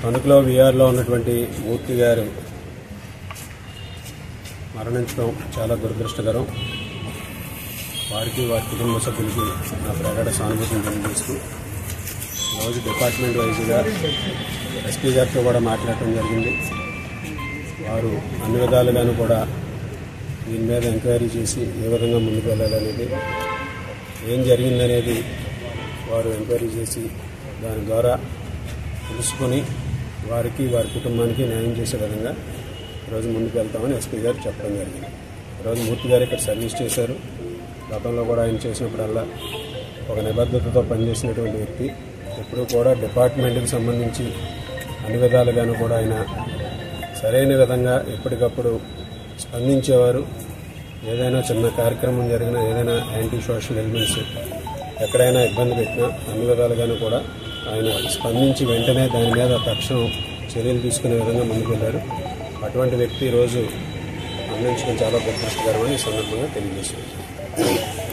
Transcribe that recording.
తణుకులో విఆర్లో ఉన్నటువంటి మూర్తి గారు మరణించడం చాలా దురదృష్టకరం. వారికి వారి కుటుంబ సభ్యులకి నా ప్రగాఢ సానుభూతిని తెలియజేస్తూ రోజు డిపార్ట్మెంట్ వైజ్గా ఎస్పీ గారితో కూడా మాట్లాడటం జరిగింది. వారు అన్ని విధాలుగాను కూడా దీని మీద ఎంక్వైరీ చేసి ఏ విధంగా ముందుకు వెళ్ళాలనేది, ఏం జరిగిందనేది వారు ఎంక్వైరీ చేసి దాని ద్వారా తెలుసుకొని వారికి వారి కుటుంబానికి న్యాయం చేసే విధంగా ఈరోజు ముందుకు వెళ్తామని ఎస్పీ గారు చెప్పడం జరిగింది. ఈరోజు మూర్తి గారు ఇక్కడ సర్వీస్ చేశారు. గతంలో కూడా ఆయన చేసినప్పుడల్లా ఒక నిబద్ధతతో పనిచేసినటువంటి వ్యక్తి. ఎప్పుడూ కూడా డిపార్ట్మెంట్కి సంబంధించి అన్ని విధాలుగాను కూడా ఆయన సరైన విధంగా ఎప్పటికప్పుడు స్పందించేవారు. ఏదైనా చిన్న కార్యక్రమం జరిగినా, ఏదైనా యాంటీ సోషల్ ఎలిమెంట్స్ ఎక్కడైనా ఇబ్బంది పెట్టినా అన్ని విధాలుగాను కూడా ఆయన స్పందించి వెంటనే దాని మీద తక్షణం చర్యలు తీసుకునే విధంగా ముందుకు వెళ్ళారు. అటువంటి వ్యక్తి ఈరోజు మరణించడం చాలా దురదృష్టకరమని ఈ సందర్భంగా తెలియజేస్తున్నారు.